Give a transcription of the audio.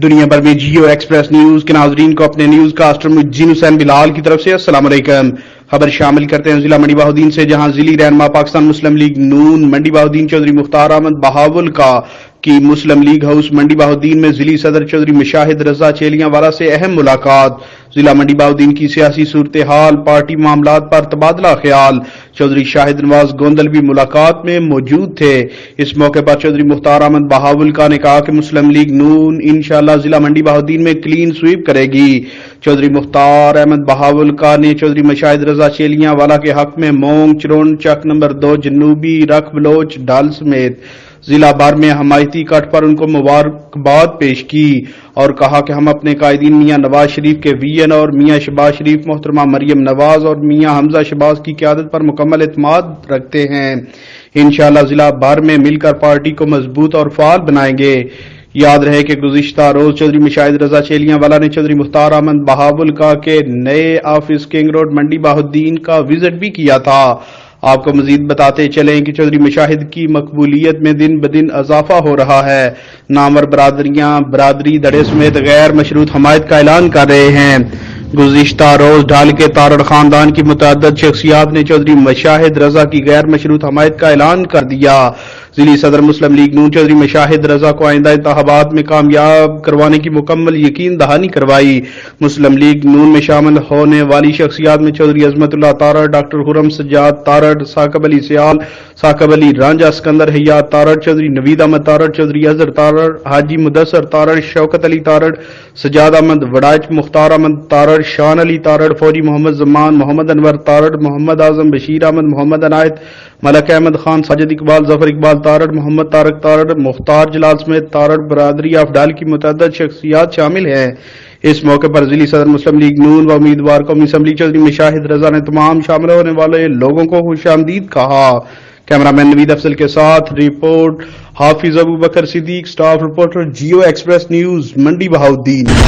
دنیا بھر میں جیو ایکسپریس نیوز کے ناظرین کو اپنے نیوز کاسٹر مجین حسین بلال کی طرف سے السلام علیکم۔ خبر شامل کرتے ہیں ضلع منڈی بہاؤدین سے، جہاں ضلعی رہنما پاکستان مسلم لیگ نون منڈی بہاؤدین چودھری مختار احمد بہاول کا کی مسلم لیگ ہاؤس منڈی بہاؤدین میں ضلعی صدر چودھری مشاہد رضا چیلیاں والا سے اہم ملاقات۔ ضلع منڈی بہاؤدین کی سیاسی صورتحال، پارٹی معاملات پر تبادلہ خیال۔ چودھری شاہد نواز گوندل بھی ملاقات میں موجود تھے۔ اس موقع پر چودھری مختار احمد بہاول کا نے کہا کہ مسلم لیگ نون انشاءاللہ ضلع منڈی بہاؤدین میں کلین سویپ کرے گی۔ چودھری مختار احمد بہاول کا نے چودھری مشاہد رضا چیلیاں والا کے حق میں مونگ چرون چک نمبر 2 جنوبی رکھ بلوچ ڈال سمیت ضلع بھر میں حمایتی کٹ پر ان کو مبارکباد پیش کی اور کہا کہ ہم اپنے قائدین میاں نواز شریف کے وی این اور میاں شہباز شریف، محترمہ مریم نواز اور میاں حمزہ شہباز کی قیادت پر مکمل اعتماد رکھتے ہیں۔ انشاءاللہ ضلع بھر میں مل کر پارٹی کو مضبوط اور فعال بنائیں گے۔ یاد رہے کہ گزشتہ روز چودھری مشاہد رضا چیلیاں والا نے چودھری مختار احمد بہاول کا کے نئے آفس کنگ روڈ منڈی بہاؤدین کا وزٹ بھی کیا تھا۔ آپ کو مزید بتاتے چلیں کہ چودھری مشاہد کی مقبولیت میں دن بدن اضافہ ہو رہا ہے۔ نامور برادریاں برادری دھڑے سمیت غیر مشروط حمایت کا اعلان کر رہے ہیں۔ گزشتہ روز ڈھال کے تارڑ خاندان کی متعدد شخصیات نے چودھری مشاہد رضا کی غیر مشروط حمایت کا اعلان کر دیا۔ ضلعی صدر مسلم لیگ نون چودھری مشاہد رضا کو آئندہ انتخابات میں کامیاب کروانے کی مکمل یقین دہانی کروائی۔ مسلم لیگ نون میں شامل ہونے والی شخصیات میں چودھری عظمت اللہ تارڑ، ڈاکٹر خرم سجاد تارڑ، ثاقب علی سیال، ثاقب علی رانجھا، سکندر حیات تارڑ، چودھری نوید احمد تارڑ، چودھری اظہر تارڑ، حاجی مدثر تارڑ، شوکت علی تارڑ، سجاد احمد وڑائچ، مختار احمد تارڑ، شان علی تارڑ، فوجی محمد زمان، محمد انور تارڑ، محمد اعظم، بشیر احمد، محمد عنایت، ملک احمد خان، ساجد اقبال، ظفر اقبال تارڑ، محمد طارق تارڑ، مختار جلال سمیت تارڑ برادری آف ڈال کی متعدد شخصیات شامل ہیں۔ اس موقع پر ضلعی صدر مسلم لیگ نون و امیدوار قومی اسمبلی چودھری مشاہد رضا نے تمام شامل ہونے والے لوگوں کو خوش آمدید کہا۔ کیمرہ مین نوید افضل کے ساتھ report Hafiz Abu Bakr Siddique, staff reporter Geo express news Mandi Bahauddin.